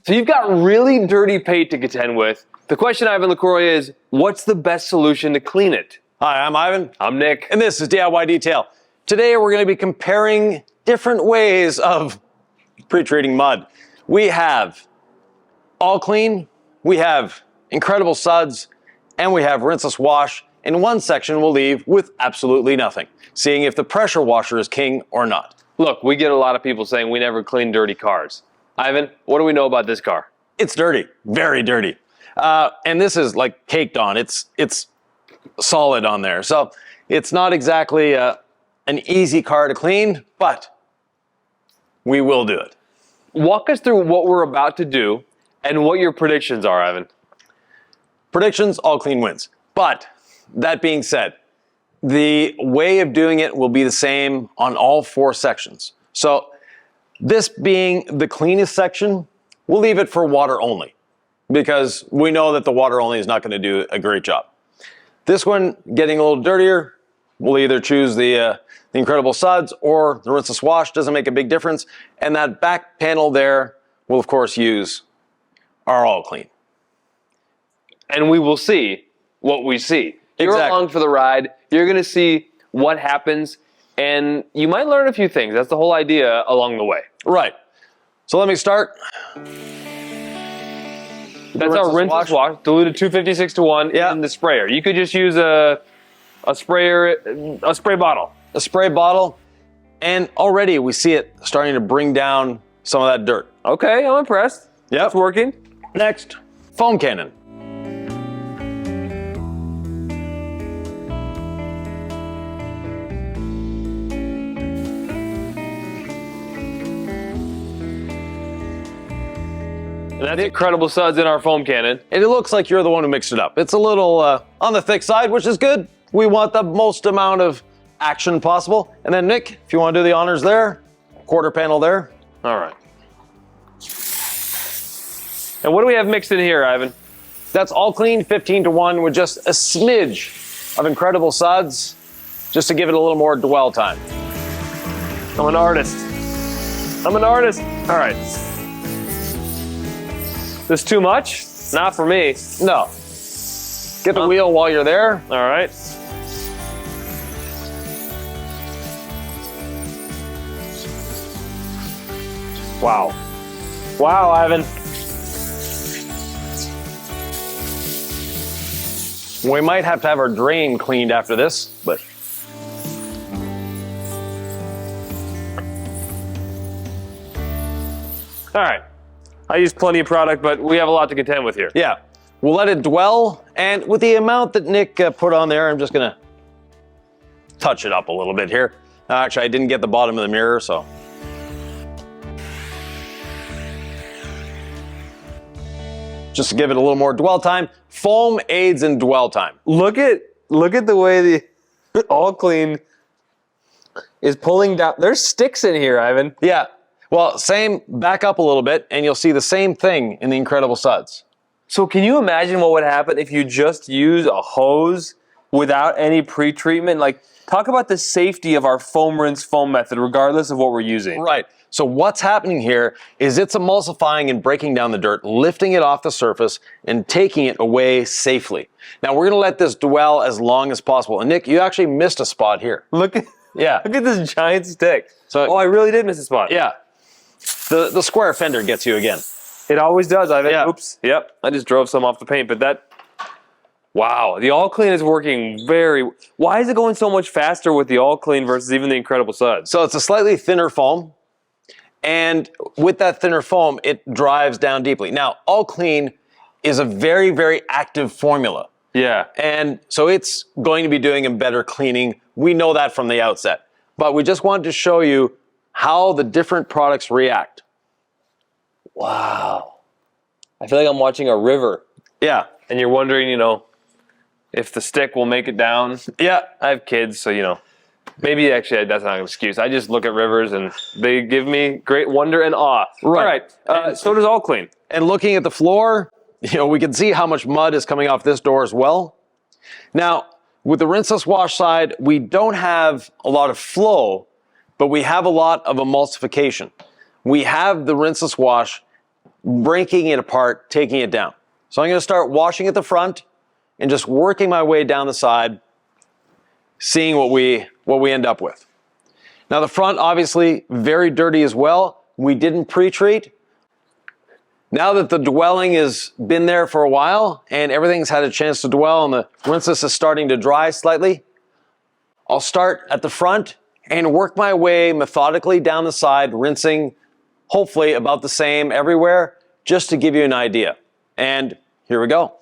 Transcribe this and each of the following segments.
So you've got really dirty paint to contend with. The question, Ivan LaCroix, is what's the best solution to clean it? Hi, I'm Ivan. I'm Nick. And this is DIY Detail. Today we're going to be comparing different ways of pre-treating mud. We have All Clean, we have Incredible Suds, and we have Rinseless Wash. In one section we'll leave with absolutely nothing, seeing if the pressure washer is king or not. Look, we get a lot of people saying we never clean dirty cars. Ivan, what do we know about this car? It's dirty, very dirty. And this is like caked on. It's solid on there. So it's not exactly an easy car to clean, but we will do it. Walk us through what we're about to do and what your predictions are, Ivan. Predictions, All Clean wins. But that being said, the way of doing it will be the same on all 4 sections. So this being the cleanest section, we'll leave it for water only because we know that the water only is not going to do a great job. This one getting a little dirtier, we'll either choose the Incredible Suds or the Rinseless Wash, doesn't make a big difference. And that back panel there, we'll of course use our All Clean. And we will see what we see. You're along for the ride. You're going to see what happens, and you might learn a few things. That's the whole idea along the way. Right. So let me start. That's our rinseless wash, diluted 256:1 in the sprayer. You could just use a spray bottle. A spray bottle, and already we see it starting to bring down some of that dirt. Okay, I'm impressed. Yep. It's working. Next, foam cannon. And that's Incredible Suds in our foam cannon. And it looks like you're the one who mixed it up. It's a little on the thick side, which is good. We want the most amount of action possible. And then Nick, if you want to do the honors there, quarter panel there. All right. And what do we have mixed in here, Ivan? That's All Clean 15:1 with just a smidge of Incredible Suds, just to give it a little more dwell time. I'm an artist. I'm an artist. All right. This too much? Not for me. No. Get the wheel while you're there. All right. Wow. Wow, Ivan. We might have to have our drain cleaned after this, but. All right. I use plenty of product, but we have a lot to contend with here. Yeah. We'll let it dwell, and with the amount that Nick put on there, I'm just gonna touch it up a little bit here. Actually, I didn't get the bottom of the mirror, so. Just to give it a little more dwell time. Foam aids in dwell time. Look at the way the All Clean is pulling down. There's sticks in here, Ivan. Yeah. Well, same, back up a little bit, and you'll see the same thing in the Incredible Suds. So can you imagine what would happen if you just use a hose without any pre-treatment? Like, talk about the safety of our foam rinse foam method, regardless of what we're using. Right. So what's happening here is it's emulsifying and breaking down the dirt, lifting it off the surface, and taking it away safely. Now, we're going to let this dwell as long as possible. And Nick, you actually missed a spot here. Look at this giant stick. So, I really did miss a spot. Yeah. The square fender gets you again. It always does, Ivan. Yeah. Oops. Yep. I just drove some off the paint, but that... Wow. The All Clean is working very... Why is it going so much faster with the All Clean versus even the Incredible Suds? So it's a slightly thinner foam. And with that thinner foam, it drives down deeply. Now, All Clean is a very, very active formula. Yeah. And so it's going to be doing a better cleaning. We know that from the outset. But we just wanted to show you how the different products react. Wow. I feel like I'm watching a river. Yeah. And you're wondering, if the stick will make it down. Yeah. I have kids, so you know. Maybe actually that's not an excuse. I just look at rivers and they give me great wonder and awe. Right. All right. So does All Clean. And looking at the floor, you know, we can see how much mud is coming off this door as well. Now, with the rinseless wash side, we don't have a lot of flow, but we have a lot of emulsification. We have the rinseless wash breaking it apart, taking it down. So I'm going to start washing at the front and just working my way down the side, seeing what we end up with. Now the front, obviously, very dirty as well. We didn't pre-treat. Now that the dwelling has been there for a while and everything's had a chance to dwell and the rinseless is starting to dry slightly, I'll start at the front and work my way methodically down the side, rinsing hopefully about the same everywhere, just to give you an idea. And here we go.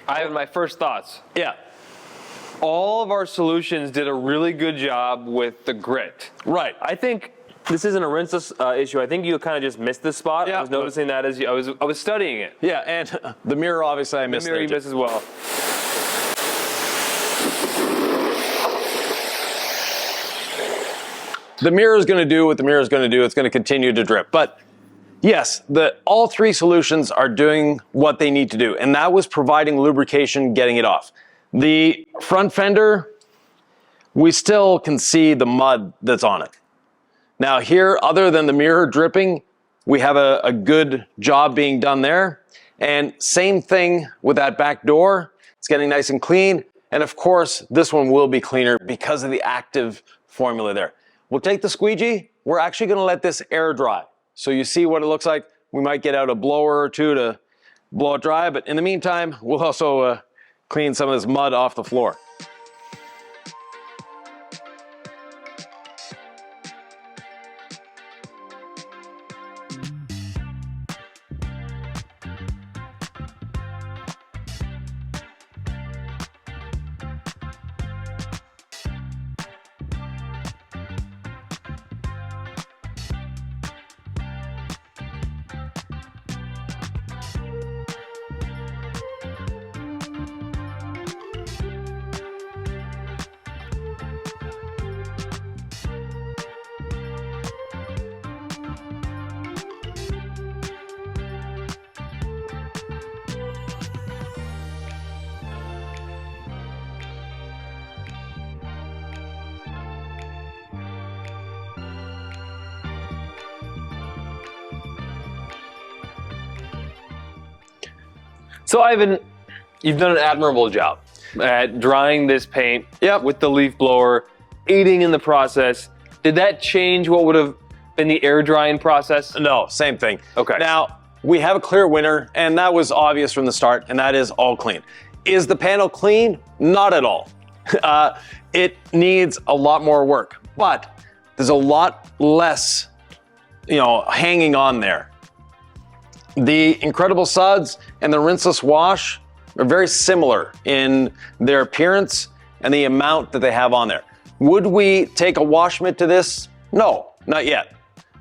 I have my first thoughts. Yeah. All of our solutions did a really good job with the grit. Right. I think this isn't a rinseless issue. I think you kind of just missed this spot. Yeah. I was noticing that as I was studying it. Yeah, and the mirror, obviously, I missed The mirror you there. missed as well. The mirror is going to do what the mirror is going to do. It's going to continue to drip. But yes, all three solutions are doing what they need to do. And that was providing lubrication, getting it off. The front fender, we still can see the mud that's on it. Now here, other than the mirror dripping, we have a good job being done there. And same thing with that back door. It's getting nice and clean. And of course, this one will be cleaner because of the active formula there. We'll take the squeegee. We're actually going to let this air dry. So you see what it looks like. We might get out a blower or two to blow it dry. But in the meantime, we'll also clean some of this mud off the floor. So Ivan, you've done an admirable job at drying this paint Yep. with the leaf blower, aiding in the process. Did that change what would have in the air drying process? No, same thing. Okay. Now, we have a clear winner, and that was obvious from the start, and that is all clean. Is the panel clean? Not at all. It needs a lot more work, but there's a lot less, hanging on there. The Incredible Suds and the Rinseless Wash are very similar in their appearance and the amount that they have on there. Would we take a wash mitt to this? No, not yet.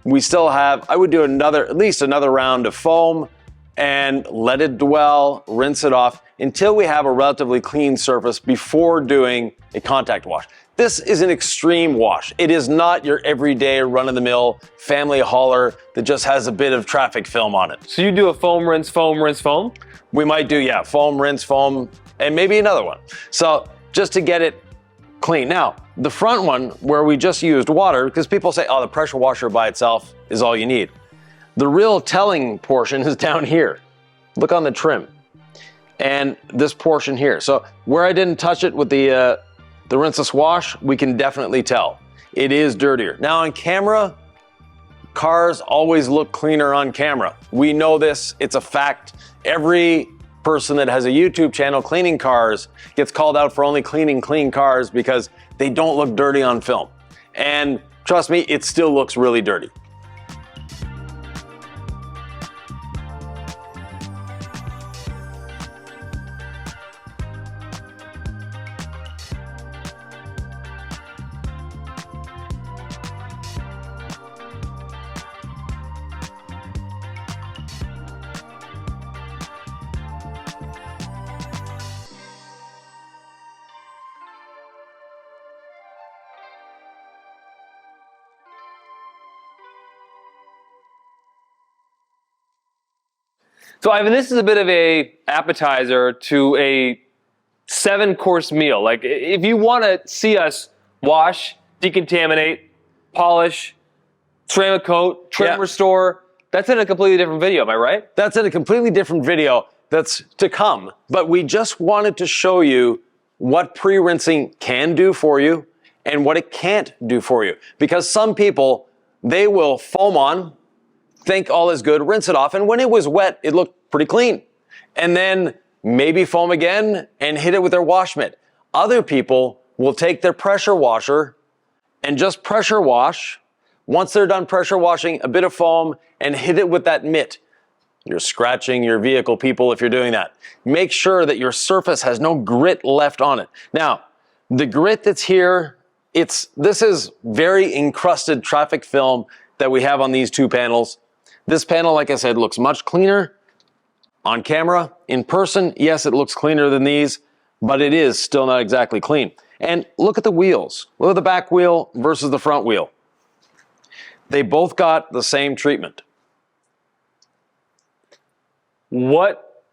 We still have, I would do at least another round of foam and let it dwell, rinse it off until we have a relatively clean surface before doing a contact wash. This is an extreme wash. It is not your everyday run-of-the-mill family hauler that just has a bit of traffic film on it. So you do a foam, rinse, foam, rinse, foam? We might do, foam, rinse, foam, and maybe another one. So just to get it clean. Now, the front one where we just used water, because people say, oh, the pressure washer by itself is all you need. The real telling portion is down here. Look on the trim. And this portion here. So where I didn't touch it with the rinseless wash, we can definitely tell. It is dirtier. Now on camera, cars always look cleaner on camera. We know this, it's a fact. Every person that has a YouTube channel cleaning cars gets called out for only cleaning clean cars because they don't look dirty on film. And trust me, it still looks really dirty. So Ivan, this is a bit of a appetizer to a 7-course meal. Like if you want to see us wash, decontaminate, polish, ceramic coat, trim, restore, that's in a completely different video, am I right? That's in a completely different video that's to come, but we just wanted to show you what pre-rinsing can do for you and what it can't do for you. Because some people, they will foam on, think all is good, rinse it off, and when it was wet, it looked pretty clean. And then maybe foam again and hit it with their wash mitt. Other people will take their pressure washer and just pressure wash. Once they're done pressure washing, a bit of foam and hit it with that mitt. You're scratching your vehicle, people, if you're doing that. Make sure that your surface has no grit left on it. Now, the grit that's here, this is very encrusted traffic film that we have on these two panels. This panel, like I said, looks much cleaner on camera. In person, yes, it looks cleaner than these, but it is still not exactly clean. And look at the wheels. Look at the back wheel versus the front wheel. They both got the same treatment. What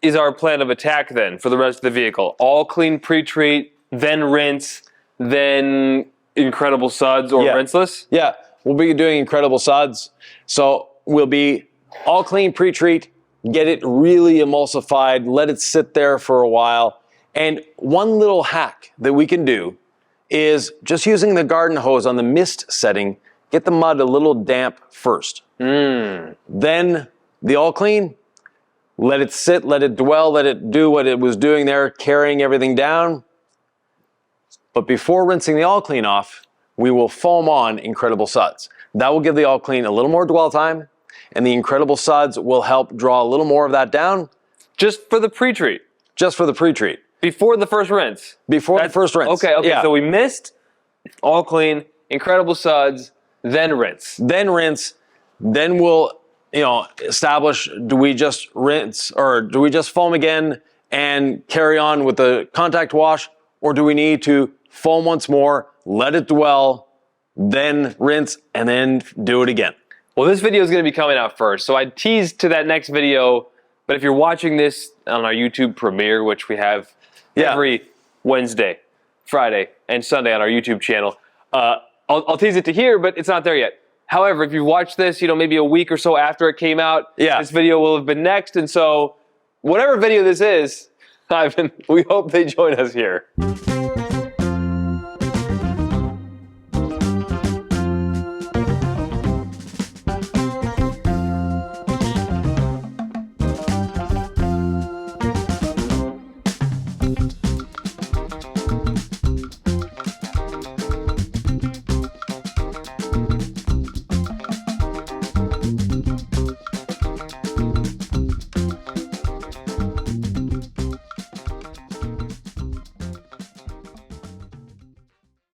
is our plan of attack then for the rest of the vehicle? All clean pre-treat, then rinse, then Incredible Suds or rinseless? Yeah, we'll be doing Incredible Suds. So we'll be all clean pre-treat, get it really emulsified, let it sit there for a while. And one little hack that we can do is just using the garden hose on the mist setting, get the mud a little damp first. Then the all clean, let it sit, let it dwell, let it do what it was doing there, carrying everything down. But before rinsing the all clean off, we will foam on Incredible Suds. That will give the all clean a little more dwell time, and the Incredible Suds will help draw a little more of that down. Just for the pre-treat? Just for the pre-treat. Before the first rinse? Before the first rinse. Okay, yeah. So we missed all clean, Incredible Suds, then rinse. Then rinse, then we'll establish, do we just rinse or do we just foam again and carry on with the contact wash, or do we need to foam once more, let it dwell, then rinse, and then do it again? Well, this video is going to be coming out first, so I teased to that next video, but if you're watching this on our YouTube premiere, which we have every Wednesday, Friday, and Sunday on our YouTube channel, I'll tease it to here, but it's not there yet. However, if you've watched this, maybe a week or so after it came out, this video will have been next, and so whatever video this is, Ivan, we hope they join us here.